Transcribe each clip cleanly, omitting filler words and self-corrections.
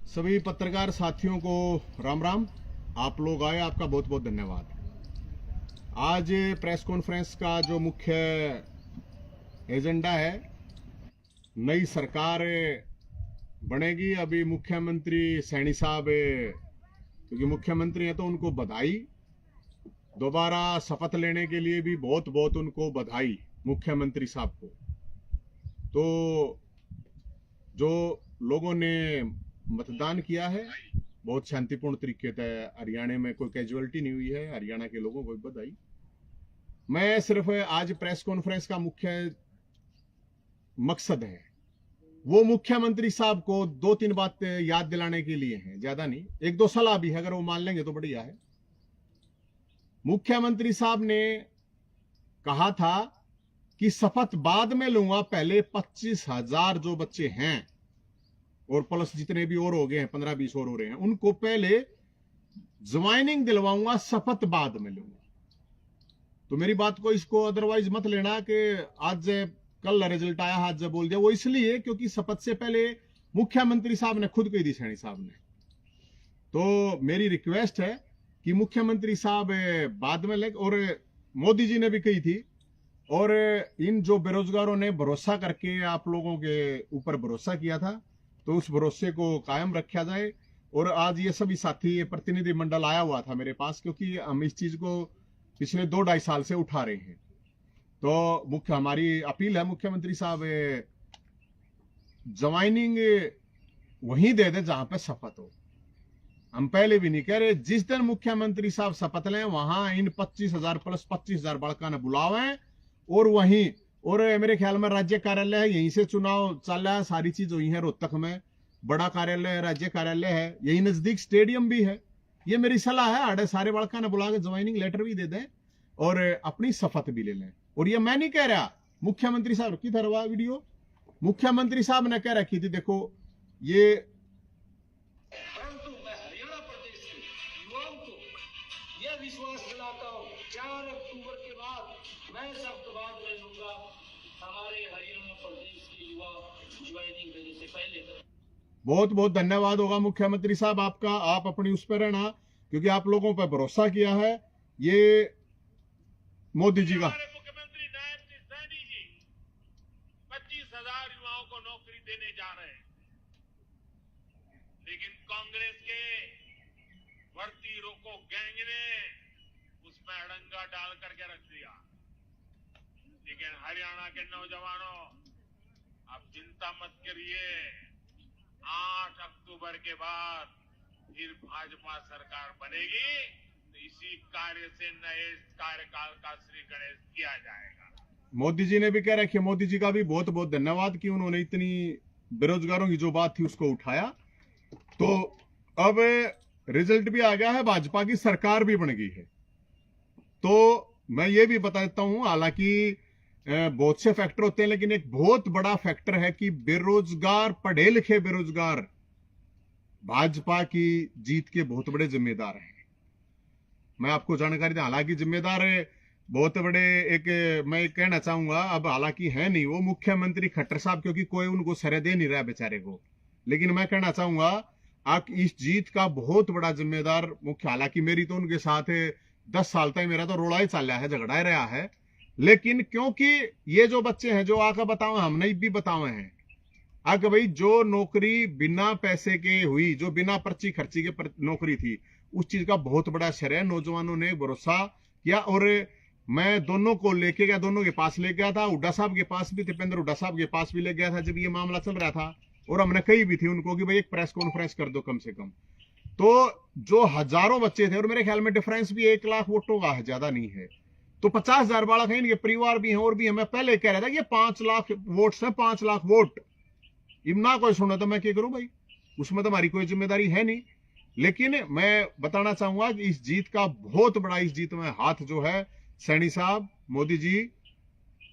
सभी पत्रकार साथियों को राम राम। आप लोग आए, आपका बहुत बहुत धन्यवाद। आज प्रेस कॉन्फ्रेंस का जो मुख्य एजेंडा है, नई सरकार बनेगी। अभी मुख्यमंत्री सैनी साहब, क्योंकि मुख्यमंत्री है तो उनको बधाई, दोबारा शपथ लेने के लिए भी बहुत बहुत उनको बधाई मुख्यमंत्री साहब को। तो जो लोगों ने मतदान किया है बहुत शांतिपूर्ण तरीके से, हरियाणा में कोई कैजुअलिटी नहीं हुई है, हरियाणा के लोगों को बधाई। मैं सिर्फ आज प्रेस कॉन्फ्रेंस का मुख्य मकसद है वो मुख्यमंत्री साहब को दो तीन बात याद दिलाने के लिए है, ज्यादा नहीं, एक दो सलाह भी है, अगर वो मान लेंगे तो बढ़िया है। मुख्यमंत्री साहब ने कहा था कि शपथ बाद में लूंगा, पहले 25,000 जो बच्चे हैं और प्लस जितने भी और हो गए हैं, 15-20 और हो रहे हैं, उनको पहले ज्वाइनिंग दिलवाऊंगा, शपथ बाद में लूंगा। तो मेरी बात को इसको अदरवाइज मत लेना कि आज कल रिजल्ट आया आज बोल दिया, वो इसलिए क्योंकि शपथ से पहले मुख्यमंत्री साहब ने खुद कही थी, सैनी साहब ने। तो मेरी रिक्वेस्ट है कि मुख्यमंत्री साहब बाद में ले, और मोदी जी ने भी कही थी, और इन जो बेरोजगारों ने भरोसा करके आप लोगों के ऊपर भरोसा किया था, तो उस भरोसे को कायम रखा जाए। और आज ये सभी साथी, ये प्रतिनिधि मंडल आया हुआ था मेरे पास, क्योंकि हम इस चीज को पिछले 2-2.5 साल से उठा रहे हैं। तो मुख्य हमारी अपील है, मुख्यमंत्री साहब ज्वाइनिंग वहीं दे दे जहां पे शपथ हो। हम पहले भी नहीं कह रहे, जिस दिन मुख्यमंत्री साहब शपथ लें वहां इन 25,000 प्लस 25,000 बड़का ने बुलावे, और वहीं, और मेरे ख्याल में राज्य कार्यालय है, यहीं से चुनाव चल रहा है, सारी चीज वही है, रोहतक में बड़ा कार्यालय है, राज्य कार्यालय है, यही नजदीक स्टेडियम भी है। ये मेरी सलाह है, आड़े सारे बड़का ने बुला के ज्वाइनिंग लेटर भी दे दें और अपनी शपथ भी ले लें। और ये मैं नहीं कह रहा, मुख्यमंत्री साहब की तरह वीडियो मुख्यमंत्री साहब ने कह रखी थी, देखो ये। परंतु मैं हरियाणा प्रदेश के युवाओं को यह विश्वास दिलाता हूँ, 4 अक्टूबर के बाद मैं शब्दवाद ले लूंगा। हमारे हरियाणा प्रदेश के युवा ज्वाइनिंग देने से पहले बहुत बहुत धन्यवाद होगा मुख्यमंत्री साहब आपका, आप अपनी उस पर रहना, क्योंकि आप लोगों पर भरोसा किया है। ये मोदी जी का मुख्यमंत्री नायब श्री सैनी जी 25,000 युवाओं को नौकरी देने जा रहे हैं, लेकिन कांग्रेस के भर्ती रोको गैंग ने उसमें अड़ंगा डाल करके रख दिया। लेकिन हरियाणा के नौजवानों, आप चिंता मत करिए, 8 अक्टूबर के बाद फिर भाजपा सरकार बनेगी, तो इसी कार्य से नए कार्यकाल का श्री गणेश किया जाएगा। मोदी जी ने भी कह रखी है, मोदी जी का भी बहुत बहुत धन्यवाद कि उन्होंने इतनी बेरोजगारों की जो बात थी उसको उठाया। तो अब रिजल्ट भी आ गया है, भाजपा की सरकार भी बन गई है। तो मैं ये भी बता देता हूं, हालांकि बहुत से फैक्टर होते हैं, लेकिन एक बहुत बड़ा फैक्टर है कि बेरोजगार, पढ़े लिखे बेरोजगार भाजपा की जीत के बहुत बड़े जिम्मेदार हैं। मैं आपको जानकारी दूं, हालांकि जिम्मेदार बहुत बड़े, एक मैं कहना चाहूंगा, अब हालांकि है नहीं वो मुख्यमंत्री खट्टर साहब, क्योंकि कोई उनको सरे दे नहीं रहा बेचारे को, लेकिन मैं कहना चाहूंगा आप इस जीत का बहुत बड़ा जिम्मेदार मुख्य, हालांकि मेरी तो उनके साथ 10 साल तक मेरा तो रोड़ा ही चल रहा है, झगड़ा ही रहा है, लेकिन क्योंकि ये जो बच्चे हैं जो आकर बतावे, हमने भी बतावे हैं आगे, भाई जो नौकरी बिना पैसे के हुई, जो बिना पर्ची खर्ची के नौकरी थी, उस चीज का बहुत बड़ा असर है। नौजवानों ने भरोसा किया, और मैं दोनों को लेके गया, दोनों के पास ले गया था, हुड्डा साहब के पास भी, दीपेंद्र हुड्डा साहब के पास भी ले गया था जब ये मामला चल रहा था, और हमने कही भी थी उनको कि भाई एक प्रेस कॉन्फ्रेंस कर दो कम से कम। तो जो हजारों बच्चे थे, और मेरे ख्याल में डिफरेंस भी 1 लाख वोटों का है, ज्यादा नहीं है, तो 50,000 बालक हैं, इनके परिवार भी हैं और भी हैं। मैं पहले कह रहा था कि 5 लाख वोट है, 5 लाख वोट इमना कोई सुना तो मैं क्या करूं भाई, उसमें तो हमारी कोई जिम्मेदारी है नहीं। लेकिन मैं बताना चाहूंगा कि इस जीत का बहुत बड़ा, इस जीत में हाथ जो है सैनी साहब, मोदी जी,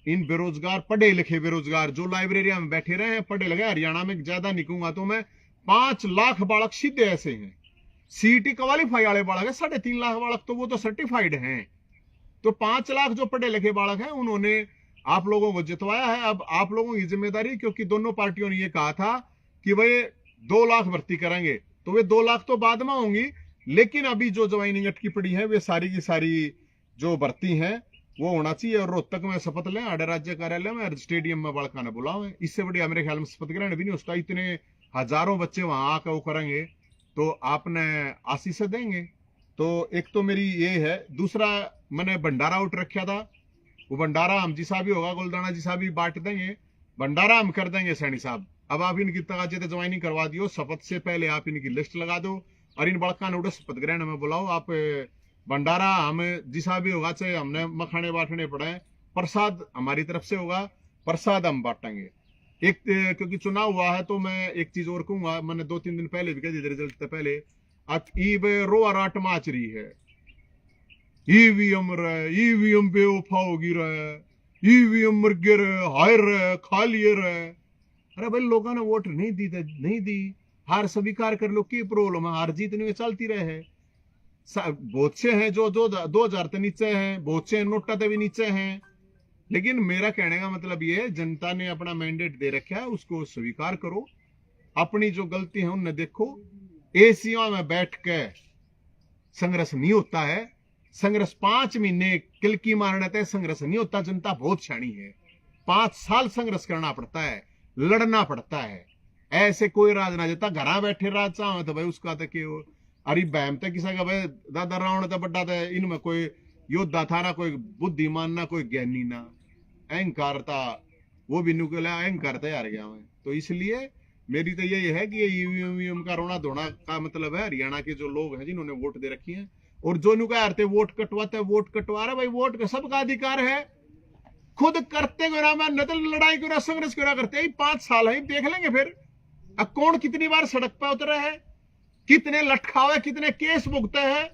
इन बेरोजगार, पढ़े लिखे बेरोजगार जो लाइब्रेरिया में बैठे रहे हैं, पढ़े लगे, हरियाणा में ज्यादा निकूंगा तो मैं 5 लाख बालक सीधे ऐसे हैं, सीईटी क्वालिफाई वाले बालक है, 3.5 लाख बालक तो वो तो सर्टिफाइड हैं। तो 5 लाख जो पढ़े लिखे बालक हैं, उन्होंने आप लोगों को जितवाया है। अब आप लोगों की जिम्मेदारी, क्योंकि दोनों पार्टियों ने ये कहा था कि भाई 2 लाख भर्ती करेंगे, तो वे 2 लाख तो बाद में होंगी, लेकिन अभी जो ज्वाइनिंग अटकी पड़ी है वे सारी की सारी जो भर्ती है वो होना चाहिए। और रोहतक में शपथ लें, आडे राज्य कार्यालय में, स्टेडियम में बालका ने बुलाओ। इससे बढ़िया मेरे ख्याल में शपथ ग्रहण भी नहीं उसका, इतने हजारों बच्चे वहां आकर वो करेंगे तो आपने आशीष देंगे। तो एक तो मेरी ये है। दूसरा, मैंने भंडारा उठ रखा था, वो भंडारा हम जिसा भी होगा गोलदाना जिसा भी बांट देंगे, भंडारा हम कर देंगे सैनी साहब। अब आप इनकी तगाजे ज्वाइनिंग करवा दियो, शपथ से पहले आप इनकी लिस्ट लगा दो और इन बड़का ने उड़े शपथ ग्रहण में बुलाओ। आप भंडारा हम जिसा भी होगा, चाहे हमने मखाने बांटने पड़े, प्रसाद हमारी तरफ से होगा, प्रसाद हम बांटेंगे। एक क्योंकि चुनाव हुआ है तो मैं एक चीज और कहूंगा, मैंने 2-3 दिन पहले भी कह दी रिजल्ट से पहले, ईब रोआ राट माच रही है, ईवीएम ईवीएम बेवफा होगी रहे, ईवीएम मर गिर हायर रहे, खा लिए रहे। अरे भाई लोगों ने वोट नहीं दी, हार स्वीकार कर लो, की प्रॉब्लम है, हार जीत नहीं चलती रहे। बहुत से हैं जो 2000 से नीचे हैं, बहुत से नोटा से भी नीचे हैं, लेकिन मेरा कहने का मतलब ये है, जनता ने अपना मैंडेट दे रखा है, उसको स्वीकार करो, अपनी जो गलती है उन्हें देखो। एसीओ में बैठ के संघर्ष नहीं होता है, संघर्ष 5 महीने किलकी मारने तक संघर्ष नहीं होता। जनता बहुत शानी है, 5 साल संघर्ष करना पड़ता है, लड़ना पड़ता है। ऐसे कोई राज ना देता, घर बैठे राज चाहो तो भाई उसका तक अरे बहम तक किसा का भाई दादा रावण था बड्डा था, इनमें कोई योद्धा था ना, कोई बुद्धिमान ना, कोई ज्ञानी ना, अहंकार था, वो भी नुकला अहंकार था यार गया मैं। तो इसलिए मेरी तो यही है कि ये ईवीएम का रोना धोना का मतलब है हरियाणा के जो लोग हैं जिन्होंने वोट दे रखी है, और जो नुका यार वोट कटवाते वोट कटवा रहे, भाई वोट का सबका अधिकार है, खुद करते क्यों ना, मैं नतल लड़ाई क्यों ना, संघर्ष क्यों ना करते। 5 साल है, देख लेंगे फिर अब कौन कितनी बार सड़क पर उतरा है, कितने लटकावे, कितने केस भुगते हैं।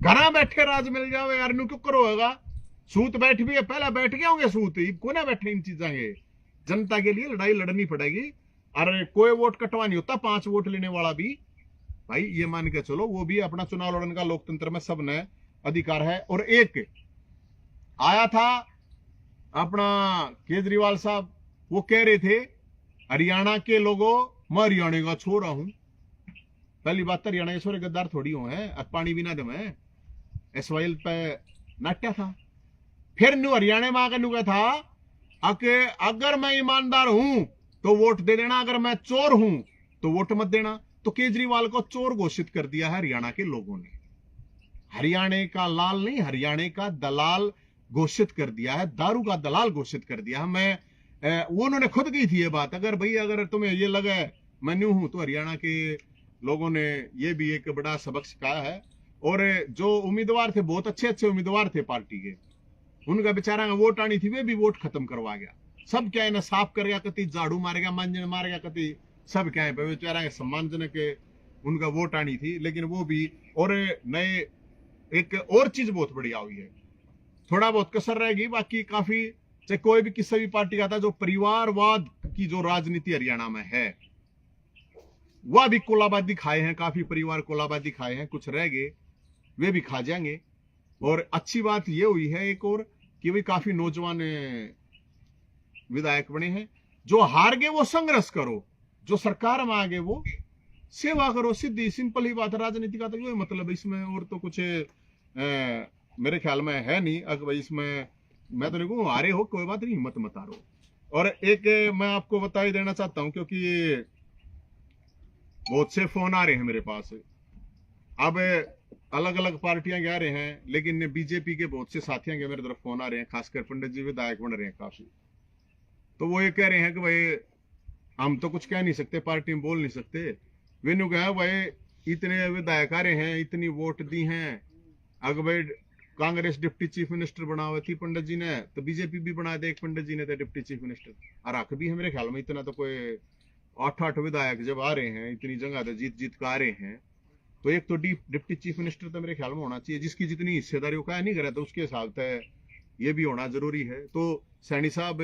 घर बैठे राज मिल जाओ यार, नु क्यों करो होगा, सूत बैठ भी है, पहले बैठ गए होंगे सूत, को ना बैठे इन चीजा के। जनता के लिए लड़ाई लड़नी पड़ेगी, अरे कोई वोट कटवा नहीं होता, 5 वोट लेने वाला भी भाई ये मान के चलो वो भी अपना चुनाव लड़ने का लोकतंत्र में सब ने अधिकार है। और एक आया था अपना केजरीवाल साहब, वो कह रहे थे हरियाणा के लोगों, मैं हरियाणा का छोरा हूं। पहली बात तो हरियाणा के छोरे गद्दार थोड़ी हो है, पानी भी ना दमे, एसवाइल पे नाट्या था। फिर न्यू हरियाणा में आकर न्यू कहा था कि अगर मैं ईमानदार हूं तो वोट दे देना, अगर मैं चोर हूं तो वोट मत देना। तो केजरीवाल को चोर घोषित कर दिया है हरियाणा के लोगों ने, हरियाणा का लाल नहीं, हरियाणा का दलाल घोषित कर दिया है, दारू का दलाल घोषित कर दिया है। मैं उन्होंने खुद की थी ये बात, अगर भाई अगर तुम्हें ये लगे मैं न्यू हूं, तो हरियाणा के लोगों ने ये भी एक बड़ा सबक सिखाया है। और जो उम्मीदवार थे बहुत अच्छे अच्छे उम्मीदवार थे पार्टी के, उनका बेचारा वोट आनी थी, वे भी वोट खत्म करवा गया। सब क्या है ना, साफ कर गया, कति झाड़ू मार गया, मांजन मार गया, कति सब क्या है बेचारा सम्मानजनक उनका वोट आनी थी, लेकिन वो भी। और नए एक और चीज बहुत बढ़िया हुई है, थोड़ा बहुत कसर रहेगी, बाकी काफी, चाहे कोई भी किसी भी पार्टी का था, जो परिवारवाद की जो राजनीति हरियाणा में है वह भी कोलाबादी खाए हैं, काफी परिवार कोलाबादी खाए हैं, कुछ रह गए वे भी खा जाएंगे। और अच्छी बात यह हुई है एक और कि भाई काफी नौजवान विधायक बने हैं। जो हार गए वो संघर्ष करो, जो सरकार में आ गए वो सेवा करो, सीधी सिंपल ही बात है। राजनीति का तो यही मतलब है, इसमें और तो कुछ मेरे ख्याल में है नहीं। अगर भाई इसमें मैं तो नहीं कहूँ हारे हो कोई बात नहीं, हिम्मत मत हारो। और एक मैं आपको बता ही देना चाहता हूं, क्योंकि बहुत से फोन आ रहे हैं मेरे पास, अब अलग अलग पार्टियां कह रहे हैं, लेकिन बीजेपी के बहुत से साथियों के मेरे तरफ फोन आ रहे हैं, खासकर पंडित जी विधायक बन रहे हैं काफी। तो वो ये कह रहे हैं कि भाई हम तो कुछ कह नहीं सकते, पार्टी में बोल नहीं सकते। वेन्यू कहा भाई इतने विधायक आ रहे हैं, इतनी वोट दी हैं, अगर भाई कांग्रेस डिप्टी चीफ मिनिस्टर बनावे थी पंडित जी ने, तो बीजेपी भी बना दे एक पंडित जी ने तो डिप्टी चीफ मिनिस्टर, और हक भी है मेरे ख्याल में। इतना तो कोई 8 विधायक जब आ रहे हैं, इतनी जगह तो जीत जीत कर आ रहे हैं, तो एक तो डिप्टी चीफ मिनिस्टर तो मेरे ख्याल में होना चाहिए, जिसकी जितनी हिस्सेदारी वो क्या नहीं करे, तो उसके हिसाब से ये भी होना जरूरी है। तो सैनी साहब,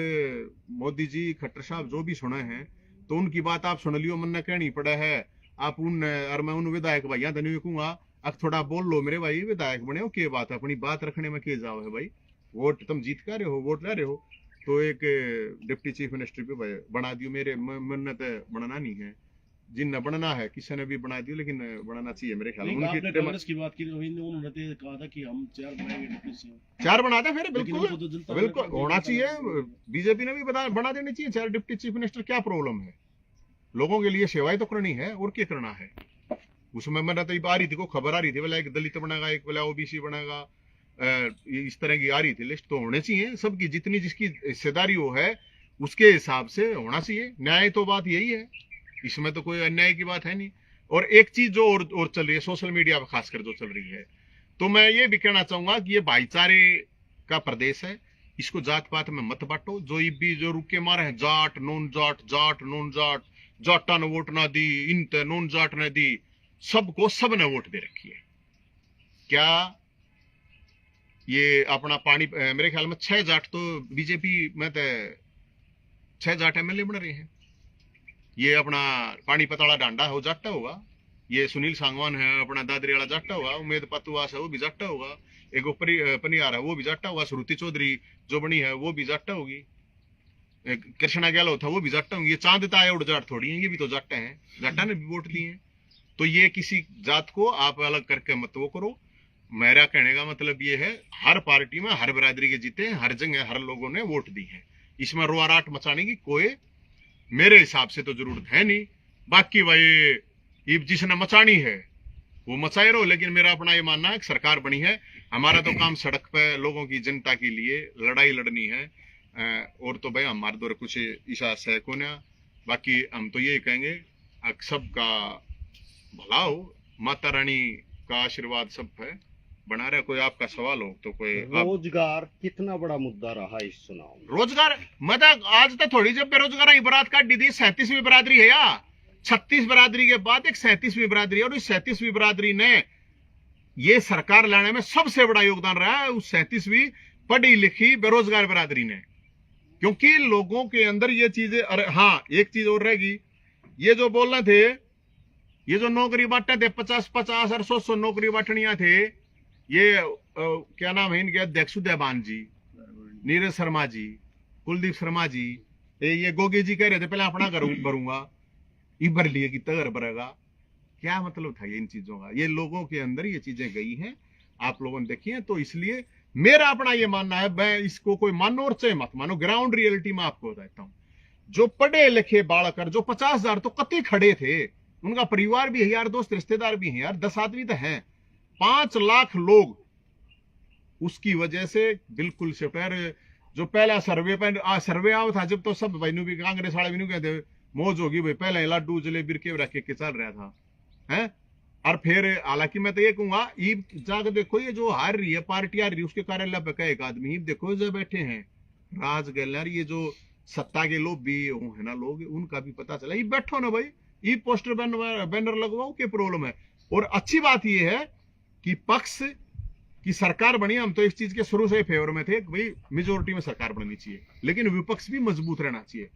मोदी जी, खट्टर साहब जो भी सुने हैं, तो उनकी बात आप सुन लियो, मन न कहनी पड़ा है आप उन, और मैं उन विधायक भैया धनी कहूंगा, अब थोड़ा बोल लो मेरे भाई, विधायक बने हो के बात है, अपनी बात रखने में के जाओ है भाई, वोट तुम जीत कर रहे हो, वोट ले रहे हो, तो एक डिप्टी चीफ मिनिस्टर पे बना दियो, मेरे मन्नत बनना नहीं है। जिनने बनना है किसी ने भी बना दिया, लेकिन बनाना चाहिए मेरे ख्याल में। नहीं, आपने उनकी कांग्रेस की बात की, उन्होंने तो कहा था कि हम 4 बनाएंगे डिप्टी सीएम। 4 बनाते फिर लेकिन बिल्कुल उनको तो जनता ने बिल्कुल कहा होना कि चाहिए। बीजेपी ने भी बना देनी चाहिए 4 डिप्टी चीफ मिनिस्टर। क्या प्रॉब्लम है? लोगों के लिए सेवाएं तो करनी है, और क्या करना है उसमें। मैंने तो आ रही थी, को खबर आ रही थी, बोला एक दलित बनेगा, एक बोला ओबीसी बनेगा, इस तरह की आ रही थी लिस्ट। तो होने चाहिए सबकी, जितनी जिसकी हिस्सेदारी हो है उसके हिसाब से होना चाहिए। न्याय तो बात यही है, इसमें तो कोई अन्याय की बात है नहीं। और एक चीज जो और चल रही है सोशल मीडिया पर खासकर जो चल रही है, तो मैं ये भी कहना चाहूंगा कि ये भाईचारे का प्रदेश है, इसको जात पात में मत बांटो। जो रुके मारे हैं जाट नॉन जाट, जाट नॉन जाट, जाटा ने वोट ना दी, इन नॉन जाट ने दी, सबको सब ने वोट दे रखी है। क्या ये अपना पानी, मेरे ख्याल में 6 जाट तो बीजेपी में 6 जाट एमएलए बन रहे हैं। ये अपना पानी पताड़ा डांडा है वो जाट्टा होगा, ये सुनील सांगवान है अपना दादरी वाला जाट्टा होगा, उमेद पतुआस है वो भी जाट्टा होगा, एक पनियार है वो भी जाट्टा होगा, श्रुति चौधरी जो बनी है वो भी जाट्टा होगी, कृष्णा गहलोत था वो भी जाट्टा होंगे। ये चांद ताया उड़ जाट थोड़ी है, ये भी तो जाट्टा है, जाट्टा ने भी वोट दिए हैं। तो ये किसी जात को आप अलग करके मत वो करो। मेरा कहने का मतलब ये है, हर पार्टी में हर बिरादरी के जीते हैं, हर जगह हर लोगों ने वोट दी है, इसमें रोआराट मचाने की कोई मेरे हिसाब से तो जरूरत है नहीं। बाकी भाई जिसने मचानी है वो मचाए रहो, लेकिन मेरा अपना ये मानना है कि सरकार बनी है, हमारा तो काम सड़क पे लोगों की जनता के लिए लड़ाई लड़नी है। और तो भाई हमारे दौर कुछ ईशा है को ना, बाकी हम तो ये कहेंगे सबका भला हो, माता रानी का आशीर्वाद सब है बना रहे। कोई आपका सवाल हो तो कोई रोजगार कितना बड़ा मुद्दा रहा इस चुनाव में? रोजगार मतलब आज तक थोड़ी जब बेरोजगार की बरात काट दी थी, 37वीं बिरादरी है या 36 बिरादरी के बाद एक 37वीं बिरादरी है, और इस 37वीं बिरादरी ने ये सरकार लाने में सबसे बड़ा योगदान रहा है उस 37वीं पढ़ी लिखी बेरोजगार बिरादरी ने, क्योंकि लोगों के अंदर ये चीजें। अरे हाँ, एक चीज और रहेगी, ये जो बोल रहे थे, ये जो नौकरी बांटे थे 50-50 और 100 नौकरी बांटनियां थे, ये क्या नाम है इनके अध्यक्ष उदयबान जी, नीरज शर्मा जी, कुलदीप शर्मा जी, ये गोगे जी कह रहे थे पहले अपना घर भरूंगा, ये भर लिए कितना घर भरेगा। क्या मतलब था ये इन चीजों का? ये लोगों के अंदर ये चीजें गई हैं, आप लोगों ने देखी है। तो इसलिए मेरा अपना ये मानना है, मैं इसको कोई मानो और चाहे मत मानो, ग्राउंड रियलिटी में आपको बताता हूं। जो पढ़े लिखे बालकर जो 50,000 तो कति खड़े थे, उनका परिवार भी है यार, दोस्त रिश्तेदार भी हैं यार, 10 आदमी तो हैं, 5 लाख लोग उसकी वजह से बिल्कुल शिफ्ट। जो पहला सर्वे आओ था जब, तो सब भाई भी कांग्रेस वाले भी कहते मौज होगी भाई, पहले लड्डू जलेबी के रख के चल रहा था है। और फिर हालांकि मैं तो ये कहूंगा, ईब जाकर देखो, ये जो हार रही है पार्टी हार रही है, उसके कार्यालय पे का एक आदमी देखो जो बैठे हैं राज गैलर, ये जो सत्ता के लोग भी है ना लोग, उनका भी पता चला। ये बैठो ना भाई, ये पोस्टर बैनर लगवाओ, क्या प्रॉब्लम है? और अच्छी बात ये है कि पक्ष की सरकार बनी, हम तो इस चीज के शुरू से फेवर में थे, भाई मेजोरिटी में सरकार बननी चाहिए, लेकिन विपक्ष भी मजबूत रहना चाहिए।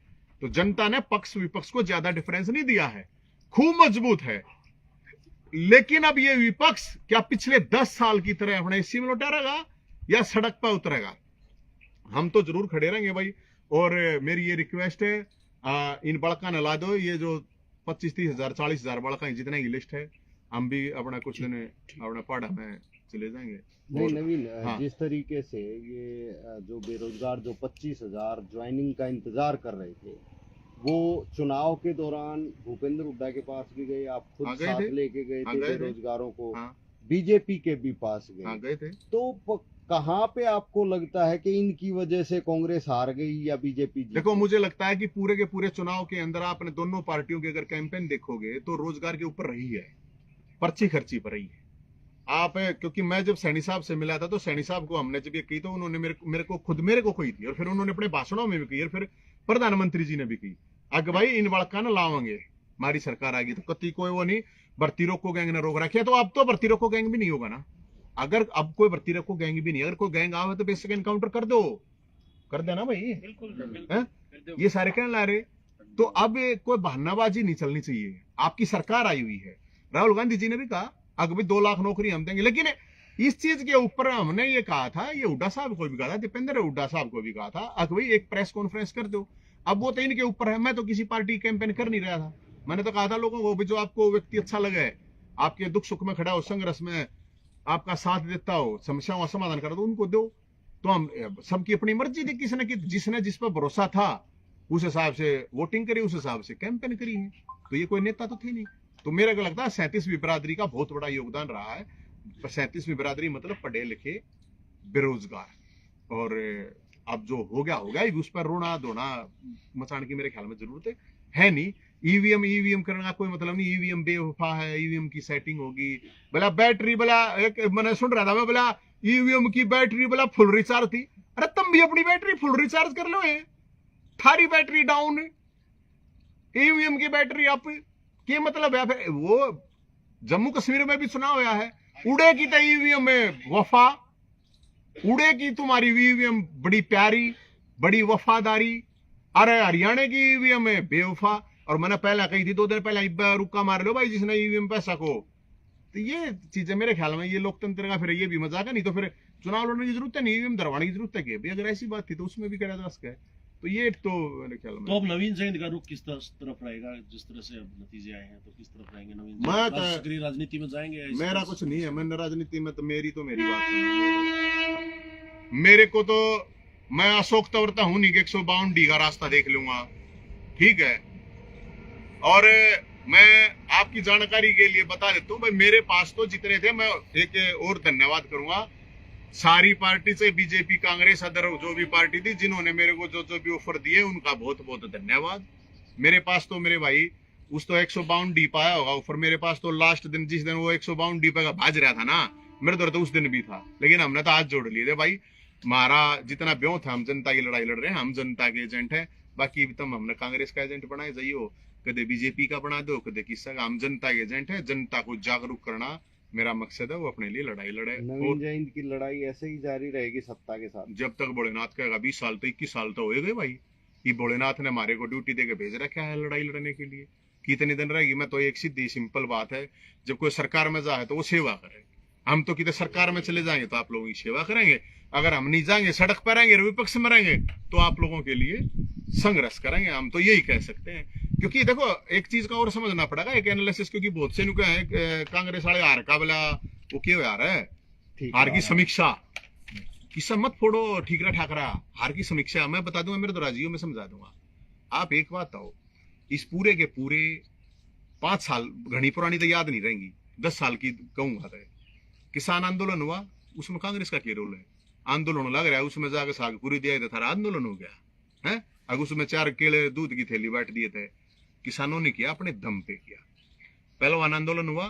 तो जनता ने पक्ष विपक्ष को ज्यादा डिफरेंस नहीं दिया है, खूब मजबूत है। लेकिन अब ये विपक्ष क्या पिछले 10 साल की तरह अपने इसी में लौटेगा या सड़क पर उतरेगा? हम तो जरूर खड़े रहेंगे भाई। और मेरी ये रिक्वेस्ट है, इन बड़का न ला दो, ये जो 25-30 हजार 40 हजार बड़का जितने की लिस्ट है, हम भी अपना कुछ दिन अपना पढ़ा में चले जाएंगे। नहीं नवीन, हाँ। जिस तरीके से ये जो बेरोजगार जो 25,000 ज्वाइनिंग का इंतजार कर रहे थे, वो चुनाव के दौरान भूपेंद्र हुड्डा के पास भी गए, आप खुद साथ लेके गए थे बेरोजगारों को, बीजेपी के भी पास गए थे। तो कहाँ पे आपको लगता है कि इनकी वजह से कांग्रेस हार गई या बीजेपी? देखो, मुझे लगता है कि पूरे के पूरे चुनाव के अंदर आपने दोनों पार्टियों के अगर कैंपेन देखोगे तो रोजगार के ऊपर रही है, पर्ची खर्ची पर रही है। आप क्योंकि मैं जब सैनी साहब से मिला था तो सैनी साहब को हमने जब ये की तो उन्होंने मेरे को कही थी, और फिर उन्होंने अपने भाषणों में भी की, और फिर प्रधानमंत्री जी ने भी की, अगर भाई इन बड़का ना लावेंगे हमारी सरकार आएगी तो कति कोई वो नहीं, भर्ती रोको गैंग ने रोक रखे। तो अब तो भर्ती रोको गैंग भी नहीं होगा ना, अगर अब कोई भर्ती रोको गैंग भी नहीं, अगर कोई गैंग आवे तो बेसिक एनकाउंटर कर देना भाई, बिल्कुल। ये सारे कहने ला रहे। तो अब कोई बहानाबाजी नहीं चलनी चाहिए, आपकी सरकार आई हुई है। राहुल गांधी जी ने भी कहा अगर भी 2 लाख नौकरी हम देंगे, लेकिन इस चीज के ऊपर हमने ये कहा था, ये हुड्डा साहब को भी कहा था, दीपेंद्र हुड्डा साहब को भी कहा था, अगर भाई एक प्रेस कॉन्फ्रेंस कर दो। अब वो तो इनके ऊपर है, मैं तो किसी पार्टी कैंपेन कर नहीं रहा था, मैंने तो कहा था लोगों को भी, जो आपको व्यक्ति अच्छा लगे, आपके दुख सुख में खड़ा हो, संघर्ष में आपका साथ देता हो, समस्याओं का समाधान करा, तो उनको दो। तो हम सबकी अपनी मर्जी थी, किसी ने जिसने जिस पर भरोसा था उस हिसाब से वोटिंग करी, उस हिसाब से कैंपेन करी है। तो ये कोई नेता तो थे नहीं। तो मेरे को लगता है 37वीं बिरादरी का बहुत बड़ा योगदान रहा है। 37वीं बिरादरी मतलब पढ़े लिखे बेरोजगार। और अब जो हो गया उस पर रोना धोना मचाने की मेरे ख्याल में जरूरत है नहीं। ईवीएम करने का कोई मतलब नहीं। ईवीएम बेवफा है, ईवीएम की सेटिंग होगी, बोला बैटरी, बोला एक मैंने सुन रहा था मैं, बोला ईवीएम की बैटरी बोला फुल रिचार्ज थी। अरे तुम भी अपनी बैटरी फुल रिचार्ज कर लो, थारी बैटरी डाउन है, ईवीएम की बैटरी अप, क्या मतलब है? फिर वो जम्मू कश्मीर में भी सुना हुआ है, उड़ेगी तो ईवीएम में वफा, उड़ेगी तुम्हारी ईवीएम बड़ी प्यारी बड़ी वफादारी। अरे हरियाणा की ईवीएम में बेवफा। और मैंने पहले कही थी 2 दिन पहले, इब्बा रुक्का मार लो भाई जिसने ईवीएम पैसा को। तो ये चीजें मेरे ख्याल में ये लोकतंत्र का फिर ये भी मजाक है। नहीं तो फिर चुनाव लड़ने की जरूरत है नहीं, ईवीएम दरवाने की जरूरत है कि अगर ऐसी बात थी तो उसमें भी करा जा सकता है। तो ये तो मेरे ख्याल में। तो अब नवीन जैन का रुख किस तरफ रहेगा? जिस तरह से अब नतीजे आए हैं तो किस तरफ रहेंगे नवीन जैन? सक्रिय राजनीति में जाएंगे? मेरा कुछ नहीं है, मैंने राजनीति में तो मेरी बात सुनो। मेरे को तो मैं अशोक तवरता हूं नहीं कि 152D का रास्ता देख लूंगा, ठीक है। और मैं आपकी जानकारी के लिए बता देता हूं भाई, मेरे पास तो जितने थे, मैं एक और धन्यवाद करूंगा सारी पार्टी से, बीजेपी कांग्रेस अदर जो भी पार्टी थी, जिन्होंने मेरे को जो भी ऑफर दिए उनका बहुत बहुत धन्यवाद। मेरे पास तो मेरे भाई उस तो 152D पाया होगा ऑफर। मेरे पास तो लास्ट दिन जिस दिन वो 152D का भाज रहा था ना, मेरे तो उस दिन भी था। लेकिन हमने तो हाथ जोड़ लिए थे भाई, हमारा जितना ब्यों था, हम जनता की लड़ाई लड़ रहे हैं, हम जनता के एजेंट है। बाकी तुम हमने कांग्रेस का एजेंट बनाए जाइयो, कदे बीजेपी का बना दो, कदे किसका, हम जनता के एजेंट है। जनता को जागरूक करना मेरा मकसद है, वो अपने लिए लड़ाई लड़े। नवीन जैन की लड़ाई ऐसे ही जारी रहेगी सत्ता के साथ जब तक भोलेनाथ कहेगा। 20 साल तो 21 साल तो हो गए भाई। ये भोलेनाथ ने हमारे को ड्यूटी देके भेज रखा है लड़ाई लड़ने के लिए। कितने दिन रहेगी? मैं तो एक सीधी सिंपल बात है, जब कोई सरकार में जाए तो वो सेवा करे। हम तो कितने सरकार में चले जाएंगे तो आप लोगों की सेवा करेंगे, अगर हम नहीं जाएंगे, सड़क पर रहेंगे, विपक्ष में रहेंगे, तो आप लोगों के लिए संघर्ष करेंगे। हम तो यही कह सकते हैं। क्योंकि देखो एक चीज का और समझना पड़ेगा, एक एनालिसिस, क्योंकि बहुत से नुका है कांग्रेस वाले हार का बोला वो क्यों यार है, हार की समीक्षा किस्सा मत फोड़ो, ठीकरा ठाकरा, हार की समीक्षा मैं बता दूंगा, मेरे तो राजियों में समझा दूंगा। आप एक बात आओ, इस पूरे के पूरे 5 साल, घनी पुरानी तो याद नहीं रहेंगी, 10 साल की कहूंगा तो, किसान आंदोलन हुआ, उसमें कांग्रेस का क्या रोल है? आंदोलन लग रहा है, उसमें जाकर साग पूरी दिया था, आंदोलन हो गया है। अगर उसमें 4 केले दूध की थैली बांट दिए थे, किसानों ने किया, अपने दम पे किया। पहलवान आंदोलन हुआ,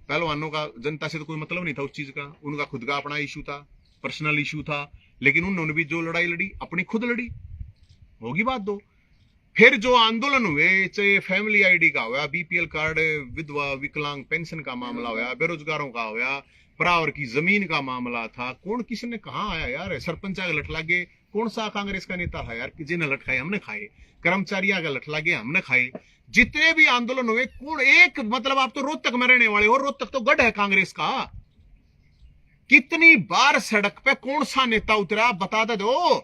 पहलवानों का जनता से तो कोई मतलब नहीं था उस चीज का, उनका खुद का अपना इशू था, पर्सनल इशू था, लेकिन उन्होंने भी जो लड़ाई लड़ी अपनी खुद लड़ी, होगी बात दो। फिर जो आंदोलन हुए, चाहे फैमिली आईडी का हुआ, बीपीएल कार्ड, विधवा विकलांग पेंशन का मामला हुआ, बेरोजगारों का हुआ, परावर की जमीन का मामला था, कौन किसने कहा आया यार? सरपंच आगे लट लागे, कौन सा कांग्रेस का नेता था यार कि जिन्हें लट खाए? हमने खाए। कर्मचारी आगे लट लागे, हमने खाए। जितने भी आंदोलन हुए, कौन एक, मतलब आप तो रोहतक में रहने वाले हो, रोहतक तो गढ़ है कांग्रेस का, कितनी बार सड़क पे कौन सा नेता उतरा बता दो?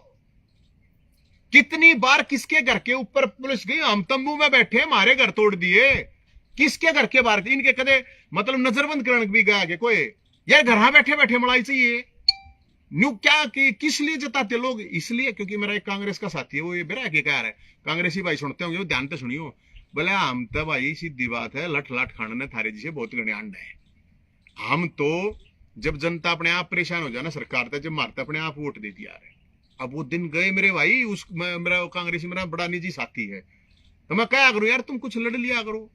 कितनी बार किसके घर के ऊपर पुलिस गई? हम तंबू में बैठे, हमारे घर तोड़ दिए, किसके घर के बाहर? इनके कदे मतलब नजरबंद करने भी गया कि कोई यार घर बैठे बैठे मलाई चाहिए न्यू क्या कि किस लिए जताते लोग? इसलिए क्योंकि मेरा एक कांग्रेस का साथी है, वो ये बेरा के कह रहा है, कांग्रेसी भाई सुनते होंगे, ध्यान से सुनियो, बोले हम तो भाई सीधी बात है, लठ लठ खाने ने थारे जी से बहुत गणे अंड है। हम तो जब जनता अपने आप परेशान हो जाए ना सरकार तक, जब मारते अपने आप वोट दे दिया है। अब वो दिन गए मेरे भाई, उस मेरा कांग्रेसी मेरा बड़ा निजी साथी है, तो मैं क्या करूं यार, तुम कुछ लड़ लिया करो।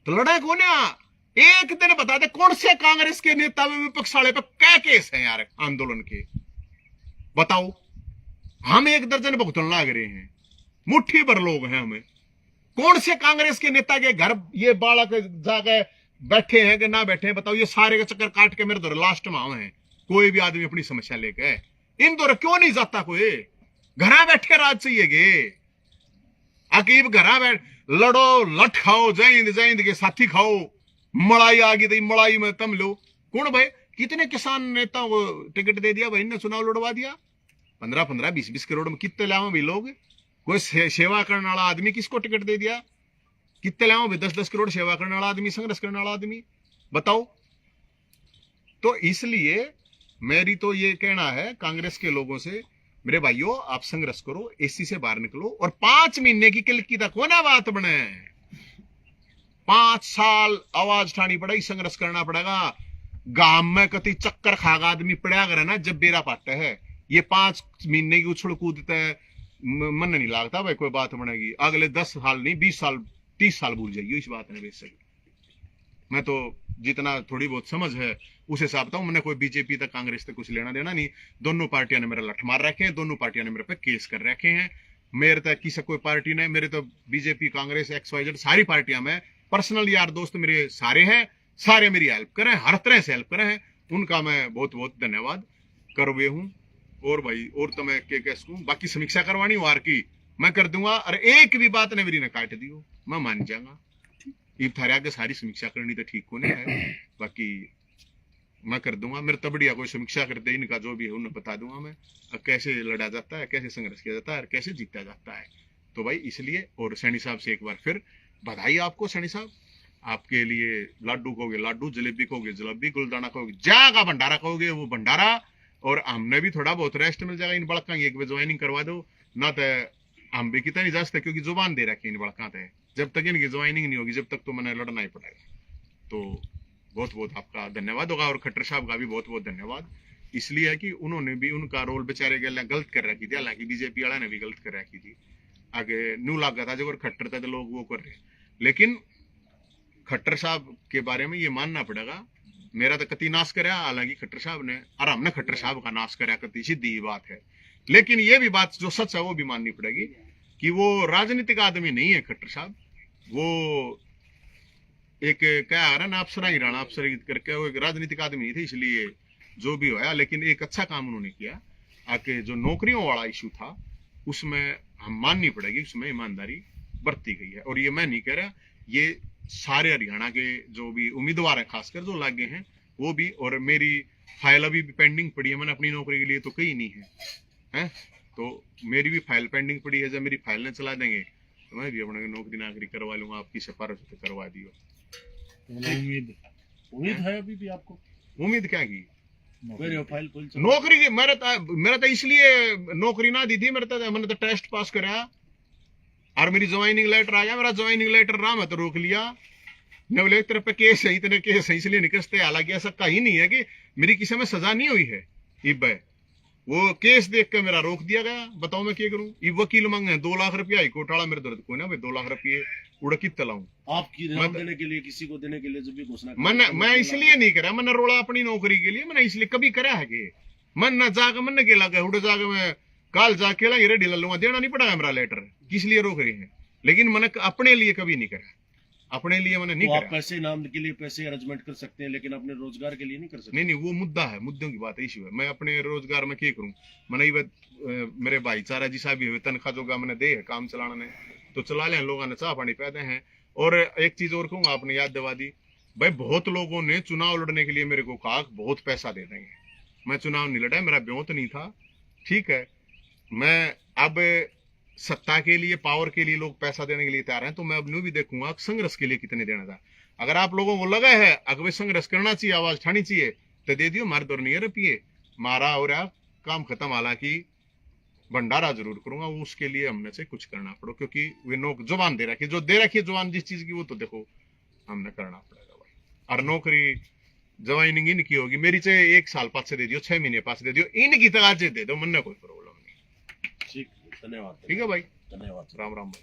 तो लड़ा कौन है? एक दिन बता दे कौन से कांग्रेस के नेता में विपक्ष वाले पे क्या केस है यार आंदोलन के, बताओ। हम 1 दर्जन भुगतन लाग रहे हैं, मुट्ठी भर लोग हैं हमें। कौन से कांग्रेस के नेता के घर ये बालक जाके बैठे हैं कि ना बैठे हैं, बताओ। ये सारे का चक्कर काट के मेरे दौर लास्ट में आए हैं, कोई भी आदमी अपनी समस्या लेके इन दौर क्यों नहीं जाता कोई? घरा बैठे राज चाहिए गे, अकीब घरा बैठ लड़ो, लठ खाओ, जैंद जैंद के साथी खाओ, मलाई आ गई तो मलाई में तम लो। कौन भाई? कितने किसान नेताओं को टिकट दे दिया भाई ने, चुनाव लड़वा दिया, 15-15, 20-20 करोड़ में कितने लाओ भाई लोग? कोई सेवा करने वाला आदमी किसको टिकट दे दिया? कितने लाओ भाई 10-10 करोड़ सेवा करने वाला आदमी, संघर्ष करने वाला आदमी, बताओ। तो इसलिए मेरी तो ये कहना है कांग्रेस के लोगों से, मेरे भाइयों आप संघर्ष करो, एसी से बाहर निकलो, और 5 महीने की किलकी तक हो ना बात बने, 5 साल आवाज ठानी पड़ेगी, संघर्ष करना पड़ेगा। गांव में कति चक्कर खागा आदमी पड़ा करे ना जब बेरा पाटे है, ये 5 महीने की उछल कूदते मन नहीं लगता भाई कोई बात बनेगी। अगले 10 साल नहीं 20 साल 30 साल भूल जाइए इस बात ने। वैसे मैं तो जितना थोड़ी बहुत समझ है उस हिसाब से मैंने कोई बीजेपी तक कांग्रेस तक कुछ लेना देना नहीं। दोनों पार्टियां ने मेरा लठ मार रखे हैं, दोनों पार्टियां ने मेरे पे केस कर रखे हैं। मेरे तक किसी कोई पार्टी ने, मेरे तो बीजेपी कांग्रेस XYZ सारी पार्टियां में पर्सनल यार दोस्त मेरे सारे हैं, सारे मेरी हेल्प करें, हर तरह से हेल्प करें हैं, उनका मैं बहुत बहुत धन्यवाद कर हुए हूं। और भाई और तो मैं क्या कह सकूं, बाकी समीक्षा करवानी वार की मैं कर दूंगा, और एक भी बात ने मेरी ने काट दी हो मैं मान जाऊंगा। इब थारे आगे सारी समीक्षा करनी तो ठीक होने है, बाकी मैं कर दूंगा। मेरे तबड़िया कोई समीक्षा करते इनका जो भी है उन्हें बता दूंगा मैं, कैसे लड़ा जाता है, कैसे संघर्ष किया जाता है और कैसे जीता जाता है। तो भाई इसलिए, और सैनी साहब से एक बार फिर बधाई आपको। सैनी साहब आपके लिए लाडू कहोगे लाडू, जलेबी कहोगे जलेबी, गुलदाना कहोगे जा का भंडारा कहोगे वो भंडारा, और हमने भी थोड़ा बहुत रेस्ट मिल जाएगा। इन बड़का एक बार ज्वाइनिंग करवा दो ना, तो हम भी कितना नहीं जा सकते क्योंकि जुबान दे रखे इन बड़का थे, जब तक इनकी ज्वाइनिंग नहीं होगी जब तक तो मैंने लड़ना ही पड़ेगा। तो बहुत बहुत आपका धन्यवाद होगा, और खट्टर साहब का भी बहुत बहुत धन्यवाद, इसलिए है कि उन्होंने भी उनका रोल बेचारे गलत कर रखी थी, हालांकि बीजेपी वाला ने भी गलत कर रखी थी। आगे न्यू लगा था जब खट्टर था तो लोग वो कर रहे, लेकिन खट्टर साहब के बारे में ये मानना पड़ेगा, मेरा तो कति नाश कराया, हालांकि खट्टर साहब ने और हमने खट्टर साहब का नाश कराया, कति सीधी बात है। लेकिन ये भी बात जो सच है वो भी माननी पड़ेगी कि वो राजनीतिक आदमी नहीं है खट्टर साहब, वो एक क्या आ रहा ना अफसर ही राणा अफसर करके, वो एक राजनीतिक आदमी नहीं थे, इसलिए जो भी होया। लेकिन एक अच्छा काम उन्होंने किया, आके जो नौकरियों वाला इशू था उसमें हम माननी पड़ेगी, उसमें ईमानदारी बरती गई है। और ये मैं नहीं कह रहा, ये सारे हरियाणा के जो भी उम्मीदवार हैं खासकर जो लागे हैं वो भी, और मेरी फाइल अभी भी पेंडिंग पड़ी है, मैंने अपनी नौकरी के लिए तो कही नहीं है, तो मेरी भी फाइल पेंडिंग पड़ी है। जब मेरी फाइल ने चला देंगे तो मैं भी अपने नौकरी करवा लूंगा, आपकी सिफारिश तो करवा दियो। उम्मीद है अभी भी आपको? उम्मीद क्या की फाइल नौकरी की? मेरा तो इसलिए नौकरी ना दी थी, मैंने तो टेस्ट पास कराया और मेरी ज्वाइनिंग लेटर आ गया, मेरा ज्वाइनिंग लेटर रहा, मैं तो रोक लिया। न बोले एक तरफ पे केस है, इतने केस है इसलिए निकलते। हालांकि ऐसा कहीं नहीं है कि मेरी किसी में सजा नहीं हुई है, इब वो केस देख के मेरा रोक दिया गया। बताओ मैं क्या करूं? इब वकील मांगे 2 लाख रुपया, हाईकोर्ट वाला मेरे दर्द को ना भाई 2 लाख रुपये उड़ कित लाऊं आपकी नाम देने के लिए, किसी को देने के लिए जब भी घोषणा मैं इसलिए नहीं करा, मैंने रोड़ा अपनी नौकरी के लिए, मैंने इसलिए कभी करा है कि मन न जाग मन के लगा उड़ जाग मैं काल जाके रेडी ले लूंगा, देना नहीं पड़ेगा मेरा लेटर, किस लिए रोक रही है। लेकिन मैंने अपने लिए कभी नहीं करा, अपने लिए मैंने नहीं करा। करा। पैसे नाम के लिए पैसे अरेंजमेंट कर सकते हैं, लेकिन अपने रोजगार के लिए नहीं कर सकते। नहीं वो मुद्दा है, मुद्दों की बात है, इशू है। मैं अपने रोजगार में क्या करूं? मैंने मेरे भाईचारा जी साहब भी तनख्वाह जोगा मैंने दे है काम चलाने ने, तो चला ले, लोगों ने चाह पानी पैदे हैं। और एक चीज और कहूंगा, आपने याद दिवा दी भाई, बहुत लोगों ने चुनाव लड़ने के लिए मेरे को कहा बहुत पैसा दे देंगे, मैं चुनाव नहीं लड़ा, मेरा ब्योत नहीं था, ठीक है। मैं अब सत्ता के लिए, पावर के लिए लोग पैसा देने के लिए तैयार हैं, तो मैं अब न्यू भी देखूंगा संघर्ष के लिए कितने देना था। अगर आप लोगों को लगा है अगर संघर्ष करना चाहिए, आवाज उठानी चाहिए, तो दे दियो, मार दौर नहीं रुपये मारा और काम खत्म। हालांकि भंडारा जरूर करूंगा, उसके लिए हमने से कुछ करना पड़ो, क्योंकि वे नौक जुबान दे रखी, जो दे रखी है जुबान जिस चीज की, वो तो देखो हमने करना पड़ेगा भाई। और नौकरी ज्वाइनिंग इनकी होगी, मेरी चाहे 1 साल पास से दे दियो, 6 महीने पास दे दियो, इनकी तो आज दे दो, मन कोई प्रॉब्लम नहीं। ठीक, धन्यवाद। ठीक है भाई, धन्यवाद। राम राम भाई।